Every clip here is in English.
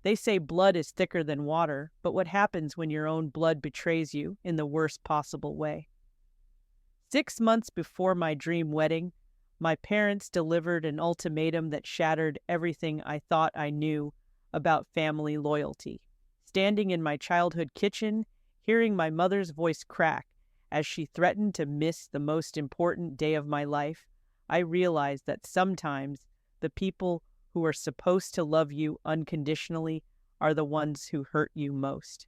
They say blood is thicker than water, but what happens when your own blood betrays you in the worst possible way? 6 months before my dream wedding, my parents delivered an ultimatum that shattered everything I thought I knew about family loyalty. Standing in my childhood kitchen, hearing my mother's voice crack as she threatened to miss the most important day of my life, I realized that sometimes the people who are supposed to love you unconditionally are the ones who hurt you most.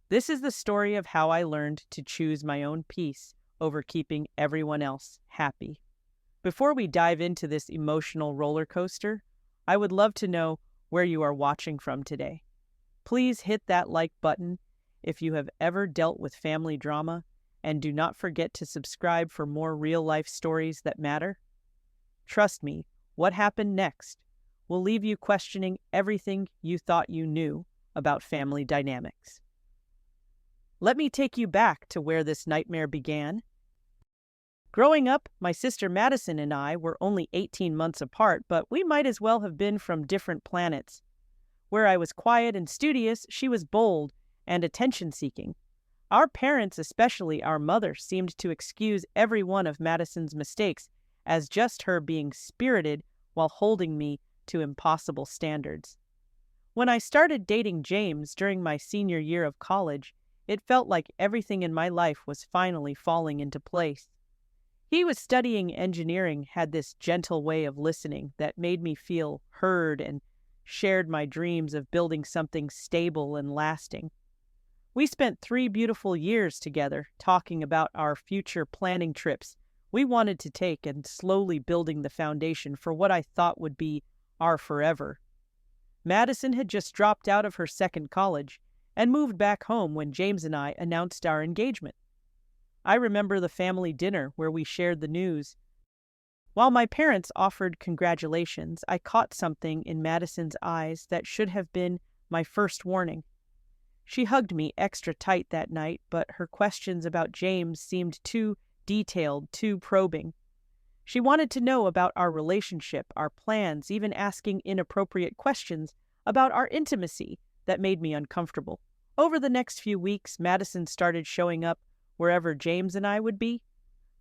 This is the story of how I learned to choose my own peace over keeping everyone else happy. Before we dive into this emotional roller coaster, I would love to know where you are watching from today. Please hit that like button if you have ever dealt with family drama, and do not forget to subscribe for more real-life stories that matter. Trust me, what happened next will leave you questioning everything you thought you knew about family dynamics. Let me take you back to where this nightmare began. Growing up, my sister Madison and I were only 18 months apart, but we might as well have been from different planets. Where I was quiet and studious, she was bold and attention-seeking. Our parents, especially our mother, seemed to excuse every one of Madison's mistakes as just her being spirited while holding me to impossible standards. When I started dating James during my senior year of college, it felt like everything in my life was finally falling into place. He was studying engineering, had this gentle way of listening that made me feel heard, and shared my dreams of building something stable and lasting. We spent 3 beautiful years together talking about our future, planning trips we wanted to take, and slowly building the foundation for what I thought would be our forever. Madison had just dropped out of her second college and moved back home when James and I announced our engagement. I remember the family dinner where we shared the news. While my parents offered congratulations, I caught something in Madison's eyes that should have been my first warning. She hugged me extra tight that night, but her questions about James seemed too detailed, too probing. She wanted to know about our relationship, our plans, even asking inappropriate questions about our intimacy that made me uncomfortable. Over the next few weeks, Madison started showing up wherever James and I would be.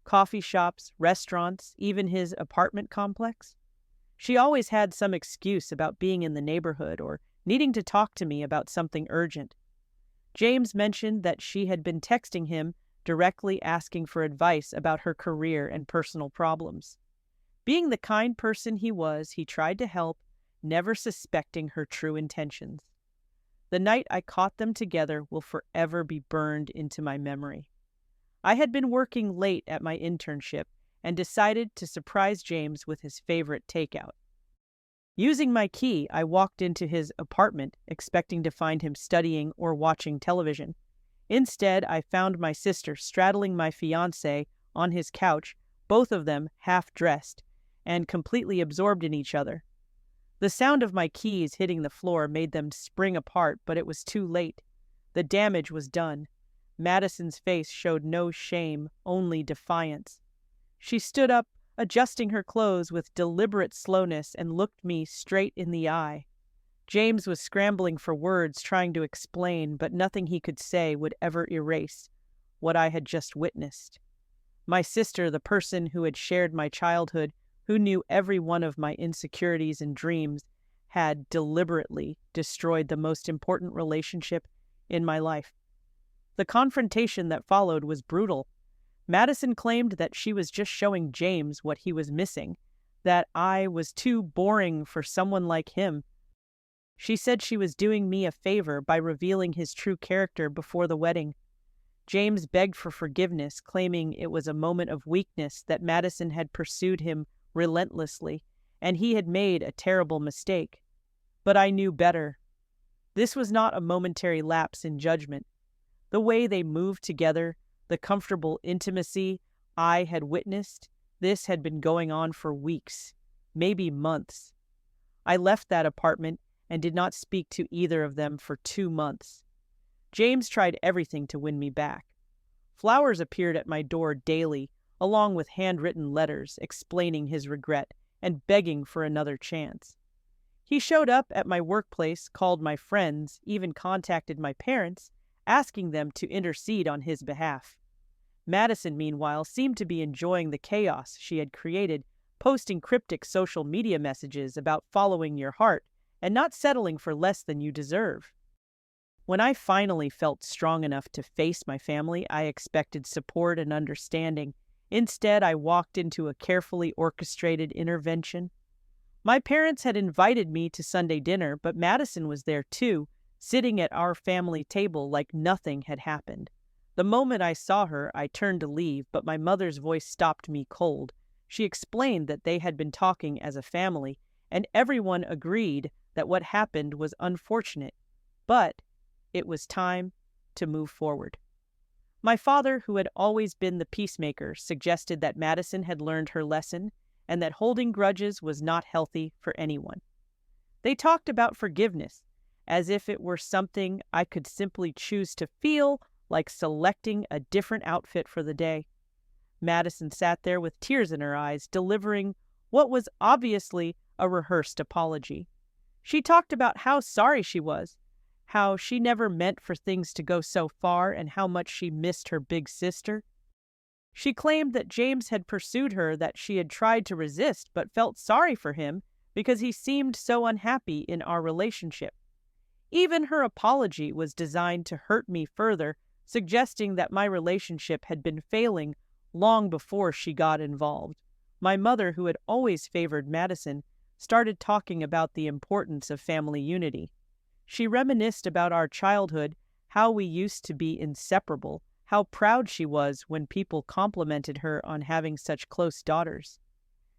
Coffee shops, restaurants, even his apartment complex. She always had some excuse about being in the neighborhood or needing to talk to me about something urgent. James mentioned that she had been texting him directly asking for advice about her career and personal problems. Being the kind person he was, he tried to help, never suspecting her true intentions. The night I caught them together will forever be burned into my memory. I had been working late at my internship and decided to surprise James with his favorite takeout. Using my key, I walked into his apartment, expecting to find him studying or watching television. Instead, I found my sister straddling my fiance on his couch, both of them half-dressed and completely absorbed in each other. The sound of my keys hitting the floor made them spring apart, but it was too late. The damage was done. Madison's face showed no shame, only defiance. She stood up, adjusting her clothes with deliberate slowness, and looked me straight in the eye. James was scrambling for words, trying to explain, but nothing he could say would ever erase what I had just witnessed. My sister, the person who had shared my childhood, who knew every one of my insecurities and dreams, had deliberately destroyed the most important relationship in my life. The confrontation that followed was brutal. Madison claimed that she was just showing James what he was missing, that I was too boring for someone like him. She said she was doing me a favor by revealing his true character before the wedding. James begged for forgiveness, claiming it was a moment of weakness, that Madison had pursued him relentlessly, and he had made a terrible mistake. But I knew better. This was not a momentary lapse in judgment. The way they moved together, the comfortable intimacy I had witnessed, this had been going on for weeks, maybe months. I left that apartment and did not speak to either of them for 2 months. James tried everything to win me back. Flowers appeared at my door daily, along with handwritten letters explaining his regret and begging for another chance. He showed up at my workplace, called my friends, even contacted my parents, asking them to intercede on his behalf. Madison, meanwhile, seemed to be enjoying the chaos she had created, posting cryptic social media messages about following your heart and not settling for less than you deserve. When I finally felt strong enough to face my family, I expected support and understanding. Instead, I walked into a carefully orchestrated intervention. My parents had invited me to Sunday dinner, but Madison was there too, sitting at our family table like nothing had happened. The moment I saw her, I turned to leave, but my mother's voice stopped me cold. She explained that they had been talking as a family, and everyone agreed that what happened was unfortunate, but it was time to move forward. My father, who had always been the peacemaker, suggested that Madison had learned her lesson and that holding grudges was not healthy for anyone. They talked about forgiveness, as if it were something I could simply choose to feel, like selecting a different outfit for the day. Madison sat there with tears in her eyes, delivering what was obviously a rehearsed apology. She talked about how sorry she was, how she never meant for things to go so far, and how much she missed her big sister. She claimed that James had pursued her, that she had tried to resist but felt sorry for him because he seemed so unhappy in our relationship. Even her apology was designed to hurt me further, suggesting that my relationship had been failing long before she got involved. My mother, who had always favored Madison, started talking about the importance of family unity. She reminisced about our childhood, how we used to be inseparable, how proud she was when people complimented her on having such close daughters.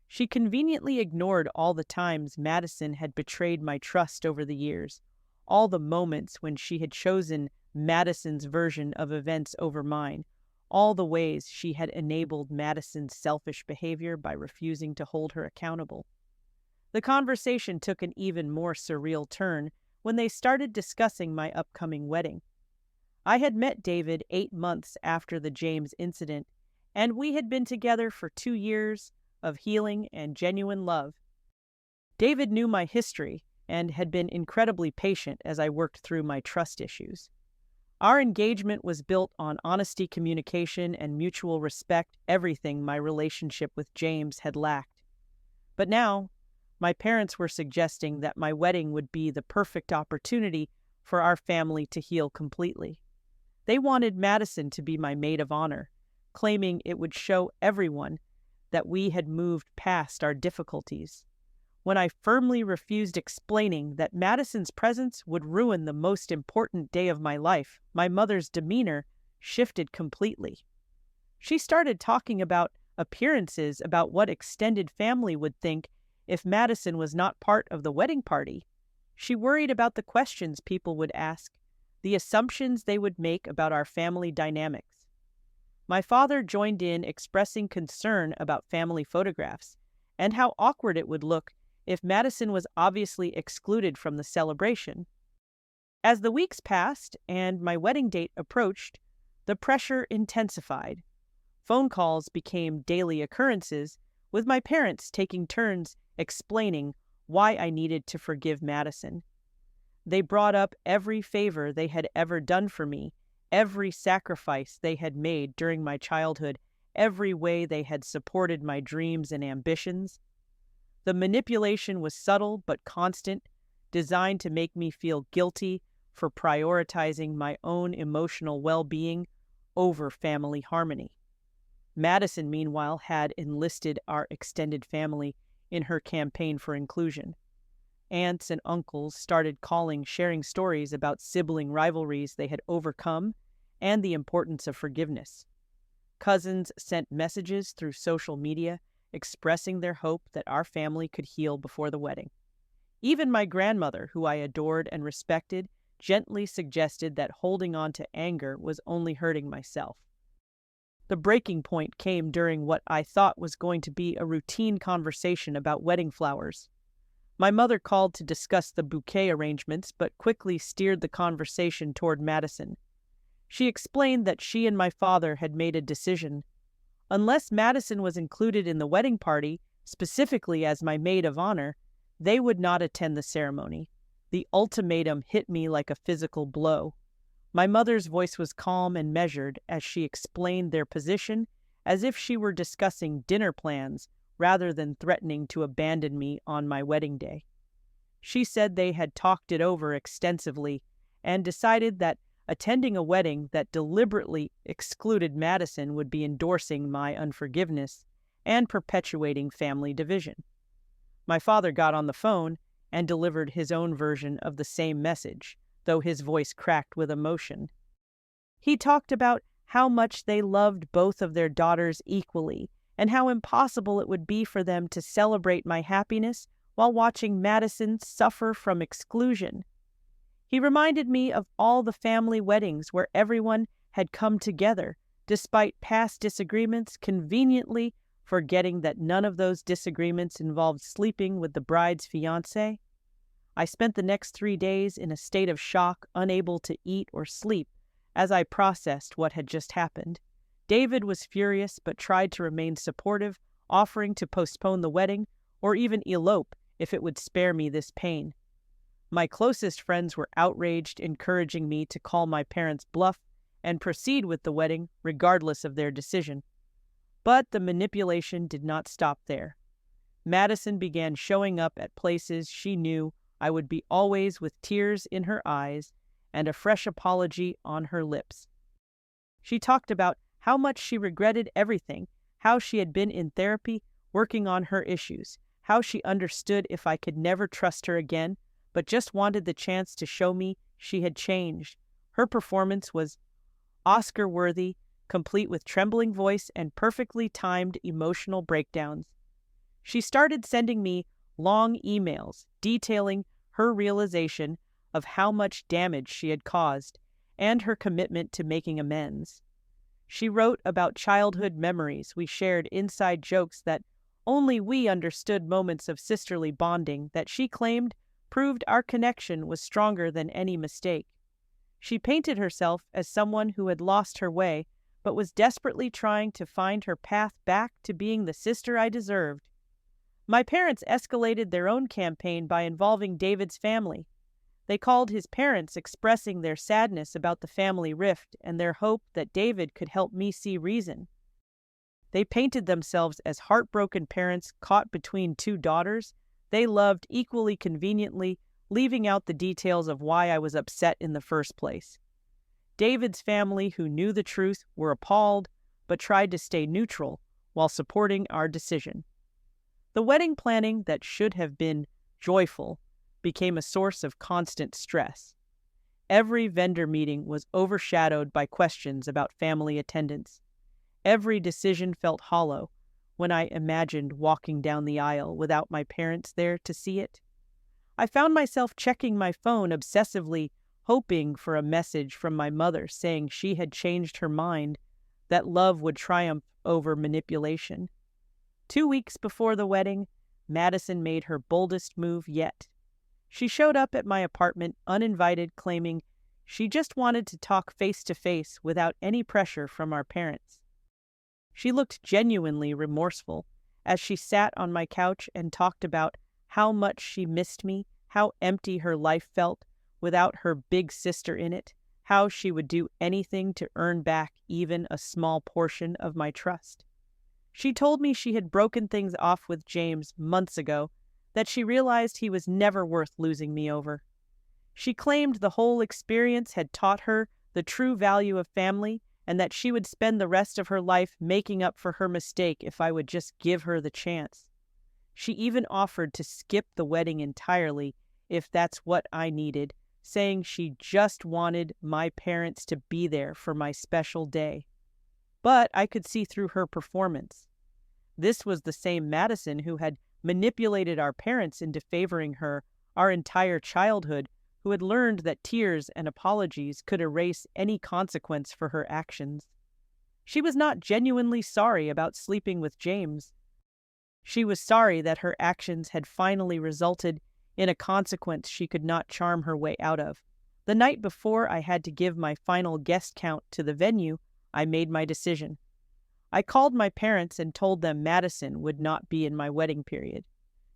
She conveniently ignored all the times Madison had betrayed my trust over the years, all the moments when she had chosen Madison's version of events over mine, all the ways she had enabled Madison's selfish behavior by refusing to hold her accountable. The conversation took an even more surreal turn when they started discussing my upcoming wedding. I had met David 8 months after the James incident, and we had been together for 2 years of healing and genuine love. David knew my history and had been incredibly patient as I worked through my trust issues. Our engagement was built on honesty, communication, and mutual respect, everything my relationship with James had lacked. But now, my parents were suggesting that my wedding would be the perfect opportunity for our family to heal completely. They wanted Madison to be my maid of honor, claiming it would show everyone that we had moved past our difficulties. When I firmly refused explaining that Madison's presence would ruin the most important day of my life, my mother's demeanor shifted completely. She started talking about appearances, about what extended family would think if Madison was not part of the wedding party. She worried about the questions people would ask, the assumptions they would make about our family dynamics. My father joined in, expressing concern about family photographs and how awkward it would look if Madison was obviously excluded from the celebration. As the weeks passed and my wedding date approached, the pressure intensified. Phone calls became daily occurrences, with my parents taking turns explaining why I needed to forgive Madison. They brought up every favor they had ever done for me, every sacrifice they had made during my childhood, every way they had supported my dreams and ambitions. The manipulation was subtle but constant, designed to make me feel guilty for prioritizing my own emotional well-being over family harmony. Madison, meanwhile, had enlisted our extended family in her campaign for inclusion. Aunts and uncles started calling, sharing stories about sibling rivalries they had overcome and the importance of forgiveness. Cousins sent messages through social media expressing their hope that our family could heal before the wedding. Even my grandmother, who I adored and respected, gently suggested that holding on to anger was only hurting myself. The breaking point came during what I thought was going to be a routine conversation about wedding flowers. My mother called to discuss the bouquet arrangements, but quickly steered the conversation toward Madison. She explained that she and my father had made a decision. Unless Madison was included in the wedding party, specifically as my maid of honor, They would not attend the ceremony. The ultimatum hit me like a physical blow. My mother's voice was calm and measured as she explained their position, as if she were discussing dinner plans rather than threatening to abandon me on my wedding day. She said they had talked it over extensively and decided that attending a wedding that deliberately excluded Madison would be endorsing my unforgiveness and perpetuating family division. My father got on the phone and delivered his own version of the same message, though his voice cracked with emotion. He talked about how much they loved both of their daughters equally and how impossible it would be for them to celebrate my happiness while watching Madison suffer from exclusion. He reminded me of all the family weddings where everyone had come together, despite past disagreements, conveniently forgetting that none of those disagreements involved sleeping with the bride's fiance. I spent the next 3 days in a state of shock, unable to eat or sleep, as I processed what had just happened. David was furious but tried to remain supportive, offering to postpone the wedding or even elope if it would spare me this pain. My closest friends were outraged, encouraging me to call my parents' bluff and proceed with the wedding regardless of their decision. But the manipulation did not stop there. Madison began showing up at places she knew I would be always, with tears in her eyes and a fresh apology on her lips. She talked about how much she regretted everything, how she had been in therapy working on her issues, how she understood if I could never trust her again, but just wanted the chance to show me she had changed. Her performance was Oscar-worthy, complete with trembling voice and perfectly timed emotional breakdowns. She started sending me long emails detailing her realization of how much damage she had caused and her commitment to making amends. She wrote about childhood memories we shared, inside jokes that only we understood, moments of sisterly bonding that she claimed proved our connection was stronger than any mistake. She painted herself as someone who had lost her way, but was desperately trying to find her path back to being the sister I deserved. My parents escalated their own campaign by involving David's family. They called his parents, expressing their sadness about the family rift and their hope that David could help me see reason. They painted themselves as heartbroken parents caught between two daughters they loved equally, conveniently leaving out the details of why I was upset in the first place. David's family, who knew the truth, were appalled, but tried to stay neutral while supporting our decision. The wedding planning that should have been joyful became a source of constant stress. Every vendor meeting was overshadowed by questions about family attendance. Every decision felt hollow when I imagined walking down the aisle without my parents there to see it. I found myself checking my phone obsessively, hoping for a message from my mother saying she had changed her mind, that love would triumph over manipulation. 2 weeks before the wedding, Madison made her boldest move yet. She showed up at my apartment uninvited, claiming she just wanted to talk face to face without any pressure from our parents. She looked genuinely remorseful as she sat on my couch and talked about how much she missed me, how empty her life felt without her big sister in it, how she would do anything to earn back even a small portion of my trust. She told me she had broken things off with James months ago, that she realized he was never worth losing me over. She claimed the whole experience had taught her the true value of family and that she would spend the rest of her life making up for her mistake if I would just give her the chance. She even offered to skip the wedding entirely if that's what I needed, saying she just wanted my parents to be there for my special day. But I could see through her performance. This was the same Madison who had manipulated our parents into favoring her our entire childhood, who had learned that tears and apologies could erase any consequence for her actions. She was not genuinely sorry about sleeping with James. She was sorry that her actions had finally resulted in a consequence she could not charm her way out of. The night before I had to give my final guest count to the venue, I made my decision. I called my parents and told them Madison would not be in my wedding period.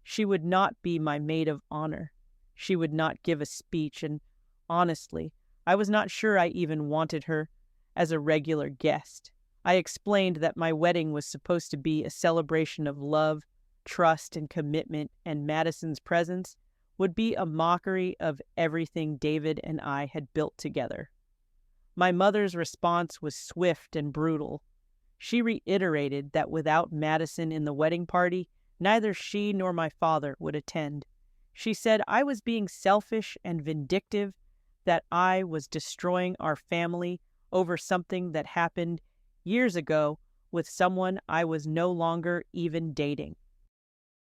She would not be my maid of honor. She would not give a speech, and honestly, I was not sure I even wanted her as a regular guest. I explained that my wedding was supposed to be a celebration of love, trust, and commitment, and Madison's presence would be a mockery of everything David and I had built together. My mother's response was swift and brutal. She reiterated that without Madison in the wedding party, neither she nor my father would attend. She said I was being selfish and vindictive, that I was destroying our family over something that happened years ago with someone I was no longer even dating.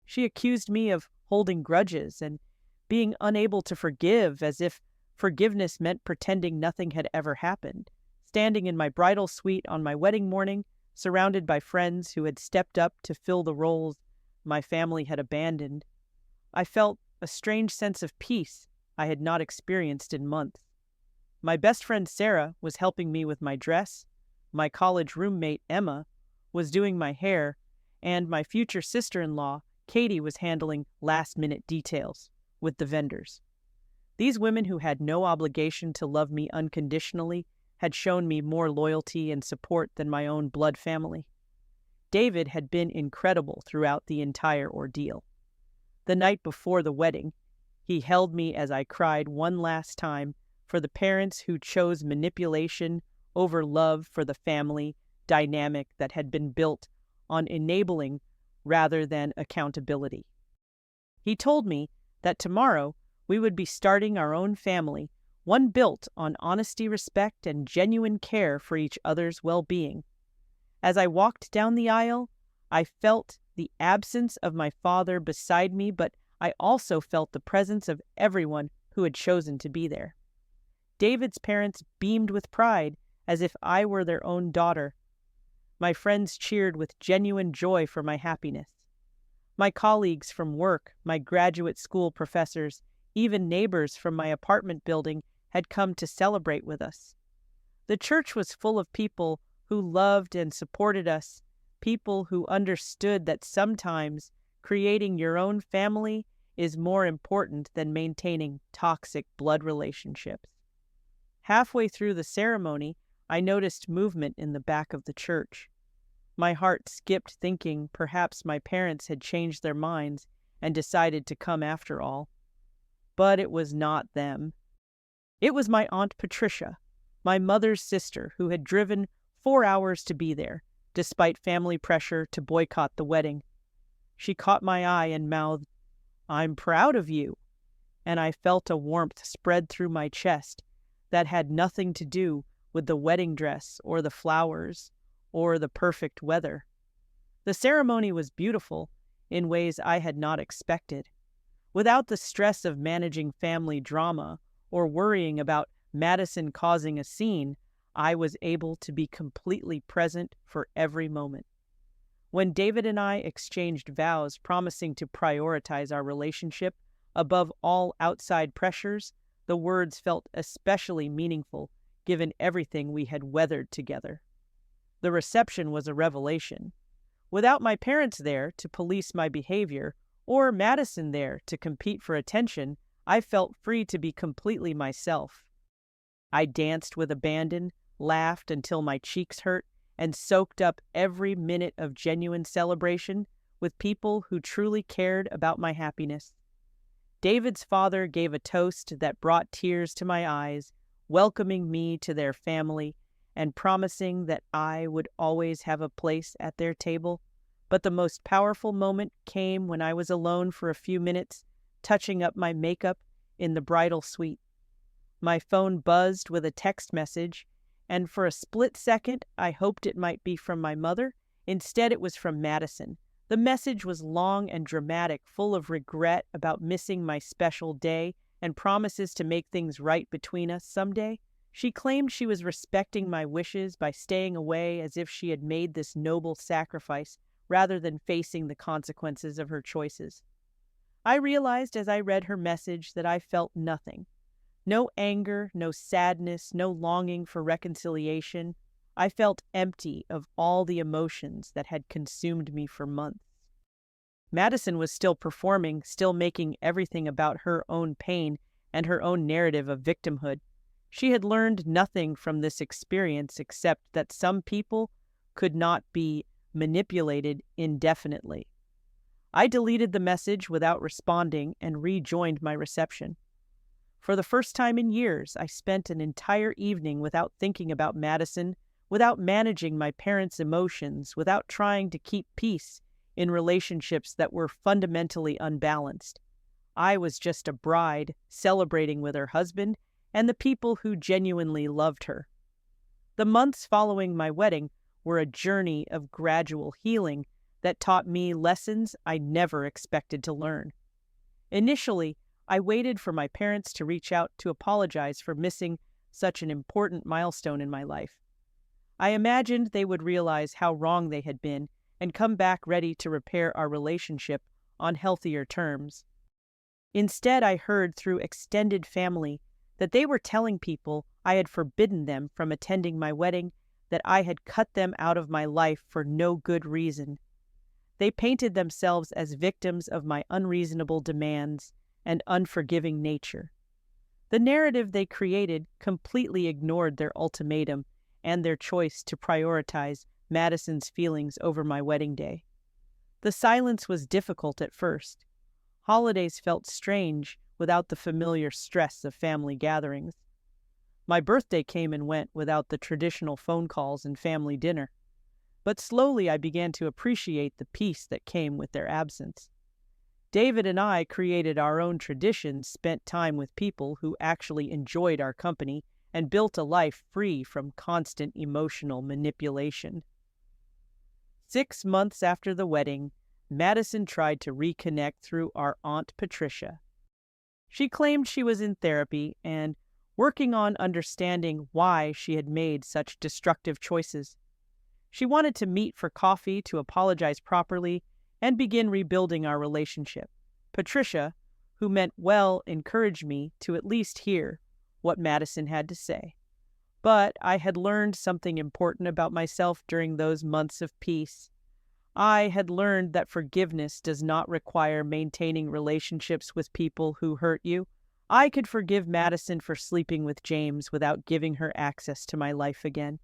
She accused me of holding grudges and being unable to forgive, as if forgiveness meant pretending nothing had ever happened. Standing in my bridal suite on my wedding morning, surrounded by friends who had stepped up to fill the roles my family had abandoned, I felt a strange sense of peace I had not experienced in months. My best friend Sarah was helping me with my dress, my college roommate Emma was doing my hair, and my future sister-in-law Katie was handling last-minute details with the vendors. These women who had no obligation to love me unconditionally had shown me more loyalty and support than my own blood family. David had been incredible throughout the entire ordeal. The night before the wedding, he held me as I cried one last time for the parents who chose manipulation over love for the family dynamic that had been built on enabling rather than accountability. He told me that tomorrow we would be starting our own family, one built on honesty, respect, and genuine care for each other's well-being. As I walked down the aisle, I felt the absence of my father beside me, but I also felt the presence of everyone who had chosen to be there. David's parents beamed with pride, as if I were their own daughter. My friends cheered with genuine joy for my happiness. My colleagues from work, my graduate school professors, even neighbors from my apartment building had come to celebrate with us. The church was full of people who loved and supported us, people who understood that sometimes creating your own family is more important than maintaining toxic blood relationships. Halfway through the ceremony, I noticed movement in the back of the church. My heart skipped, thinking perhaps my parents had changed their minds and decided to come after all. But it was not them. It was my Aunt Patricia, my mother's sister, who had driven 4 hours to be there, despite family pressure to boycott the wedding. She caught my eye and mouthed, "I'm proud of you," and I felt a warmth spread through my chest that had nothing to do with the wedding dress or the flowers or the perfect weather. The ceremony was beautiful in ways I had not expected. Without the stress of managing family drama or worrying about Madison causing a scene, I was able to be completely present for every moment. When David and I exchanged vows promising to prioritize our relationship above all outside pressures, the words felt especially meaningful given everything we had weathered together. The reception was a revelation. Without my parents there to police my behavior, or Madison there to compete for attention, I felt free to be completely myself. I danced with abandon, laughed until my cheeks hurt, and soaked up every minute of genuine celebration with people who truly cared about my happiness. David's father gave a toast that brought tears to my eyes, welcoming me to their family and promising that I would always have a place at their table. But the most powerful moment came when I was alone for a few minutes, touching up my makeup in the bridal suite. My phone buzzed with a text message, and for a split second, I hoped it might be from my mother. Instead, it was from Madison. The message was long and dramatic, full of regret about missing my special day and promises to make things right between us someday. She claimed she was respecting my wishes by staying away, as if she had made this noble sacrifice rather than facing the consequences of her choices. I realized as I read her message that I felt nothing. No anger, no sadness, no longing for reconciliation. I felt empty of all the emotions that had consumed me for months. Madison was still performing, still making everything about her own pain and her own narrative of victimhood. She had learned nothing from this experience except that some people could not be manipulated indefinitely. I deleted the message without responding and rejoined my reception. For the first time in years, I spent an entire evening without thinking about Madison, without managing my parents' emotions, without trying to keep peace in relationships that were fundamentally unbalanced. I was just a bride celebrating with her husband and the people who genuinely loved her. The months following my wedding were a journey of gradual healing that taught me lessons I never expected to learn. Initially, I waited for my parents to reach out to apologize for missing such an important milestone in my life. I imagined they would realize how wrong they had been and come back ready to repair our relationship on healthier terms. Instead, I heard through extended family that they were telling people I had forbidden them from attending my wedding, that I had cut them out of my life for no good reason. They painted themselves as victims of my unreasonable demands and unforgiving nature. The narrative they created completely ignored their ultimatum and their choice to prioritize Madison's feelings over my wedding day. The silence was difficult at first. Holidays felt strange without the familiar stress of family gatherings. My birthday came and went without the traditional phone calls and family dinner. But slowly I began to appreciate the peace that came with their absence. David and I created our own traditions, spent time with people who actually enjoyed our company, and built a life free from constant emotional manipulation. 6 months after the wedding, Madison tried to reconnect through our Aunt Patricia. She claimed she was in therapy and working on understanding why she had made such destructive choices. She wanted to meet for coffee to apologize properly and begin rebuilding our relationship. Patricia, who meant well, encouraged me to at least hear what Madison had to say. But I had learned something important about myself during those months of peace. I had learned that forgiveness does not require maintaining relationships with people who hurt you. I could forgive Madison for sleeping with James without giving her access to my life again.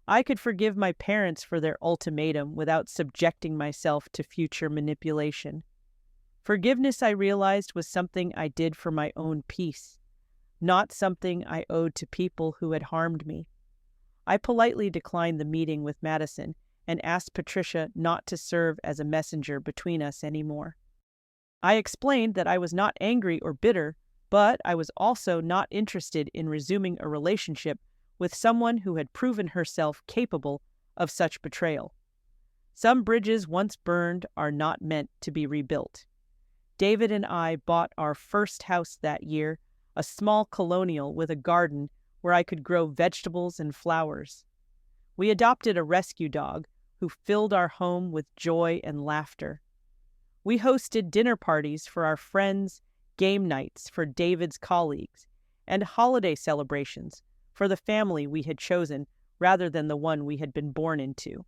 I could forgive my parents for their ultimatum without subjecting myself to future manipulation. Forgiveness, I realized, was something I did for my own peace, not something I owed to people who had harmed me. I politely declined the meeting with Madison and asked Patricia not to serve as a messenger between us anymore. I explained that I was not angry or bitter, but I was also not interested in resuming a relationship with someone who had proven herself capable of such betrayal. Some bridges once burned are not meant to be rebuilt. David and I bought our first house that year, a small colonial with a garden where I could grow vegetables and flowers. We adopted a rescue dog who filled our home with joy and laughter. We hosted dinner parties for our friends, game nights for David's colleagues, and holiday celebrations for the family we had chosen rather than the one we had been born into.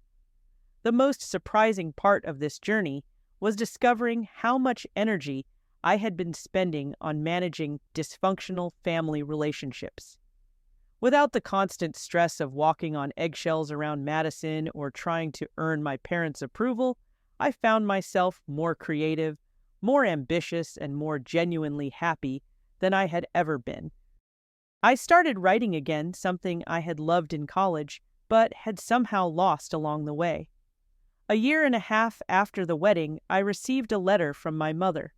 The most surprising part of this journey was discovering how much energy I had been spending on managing dysfunctional family relationships. Without the constant stress of walking on eggshells around Madison or trying to earn my parents' approval, I found myself more creative, more ambitious, and more genuinely happy than I had ever been. I started writing again, something I had loved in college, but had somehow lost along the way. A year and a half after the wedding, I received a letter from my mother.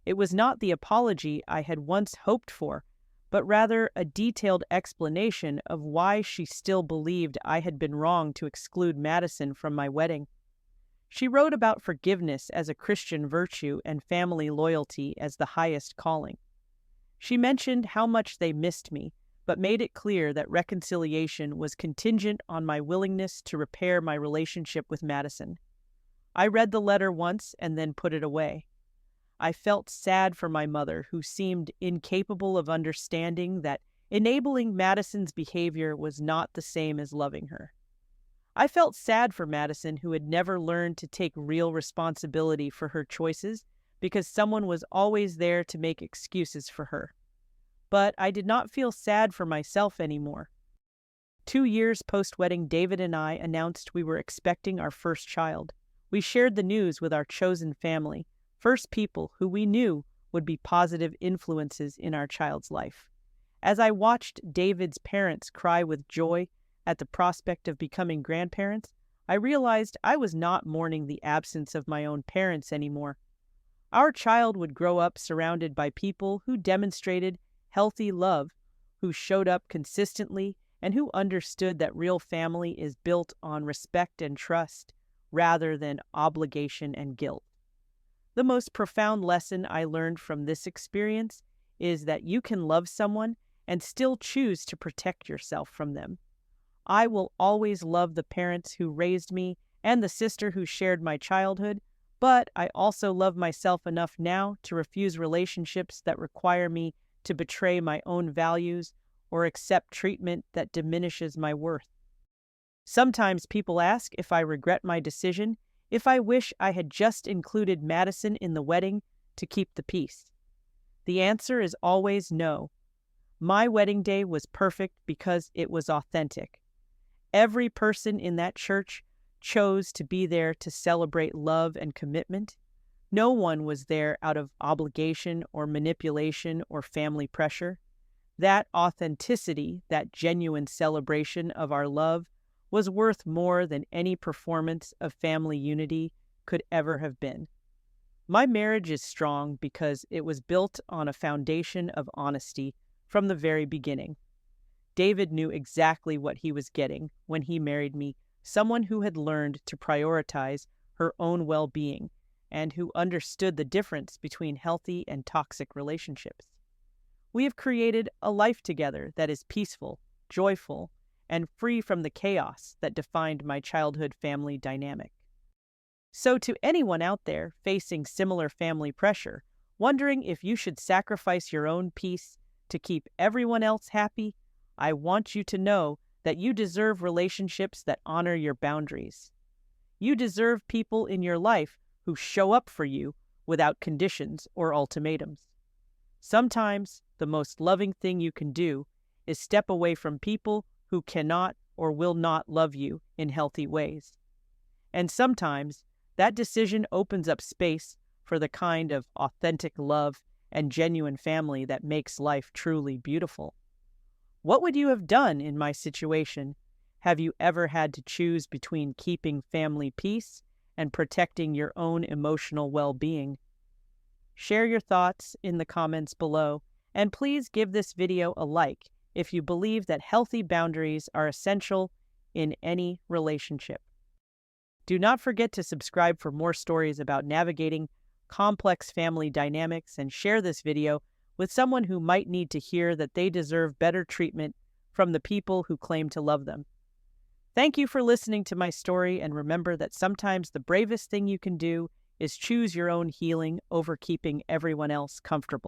It was not the apology I had once hoped for, but rather a detailed explanation of why she still believed I had been wrong to exclude Madison from my wedding. She wrote about forgiveness as a Christian virtue and family loyalty as the highest calling. She mentioned how much they missed me, but made it clear that reconciliation was contingent on my willingness to repair my relationship with Madison. I read the letter once and then put it away. I felt sad for my mother, who seemed incapable of understanding that enabling Madison's behavior was not the same as loving her. I felt sad for Madison, who had never learned to take real responsibility for her choices because someone was always there to make excuses for her. But I did not feel sad for myself anymore. 2 years post-wedding, David and I announced we were expecting our first child. We shared the news with our chosen family, first people who we knew would be positive influences in our child's life. As I watched David's parents cry with joy at the prospect of becoming grandparents, I realized I was not mourning the absence of my own parents anymore. Our child would grow up surrounded by people who demonstrated healthy love, who showed up consistently, and who understood that real family is built on respect and trust rather than obligation and guilt. The most profound lesson I learned from this experience is that you can love someone and still choose to protect yourself from them. I will always love the parents who raised me and the sister who shared my childhood, but I also love myself enough now to refuse relationships that require me to betray my own values or accept treatment that diminishes my worth. Sometimes people ask if I regret my decision, if I wish I had just included Madison in the wedding to keep the peace. The answer is always no. My wedding day was perfect because it was authentic. Every person in that church chose to be there to celebrate love and commitment. No one was there out of obligation or manipulation or family pressure. That authenticity, that genuine celebration of our love, was worth more than any performance of family unity could ever have been. My marriage is strong because it was built on a foundation of honesty from the very beginning. David knew exactly what he was getting when he married me, someone who had learned to prioritize her own well-being and who understood the difference between healthy and toxic relationships. We have created a life together that is peaceful, joyful, and free from the chaos that defined my childhood family dynamic. So to anyone out there facing similar family pressure, wondering if you should sacrifice your own peace to keep everyone else happy, I want you to know that you deserve relationships that honor your boundaries. You deserve people in your life who show up for you without conditions or ultimatums. Sometimes the most loving thing you can do is step away from people who cannot or will not love you in healthy ways. And sometimes that decision opens up space for the kind of authentic love and genuine family that makes life truly beautiful. What would you have done in my situation? Have you ever had to choose between keeping family peace and protecting your own emotional well-being? Share your thoughts in the comments below, and please give this video a like if you believe that healthy boundaries are essential in any relationship. Do not forget to subscribe for more stories about navigating complex family dynamics, and share this video with someone who might need to hear that they deserve better treatment from the people who claim to love them. Thank you for listening to my story, and remember that sometimes the bravest thing you can do is choose your own healing over keeping everyone else comfortable.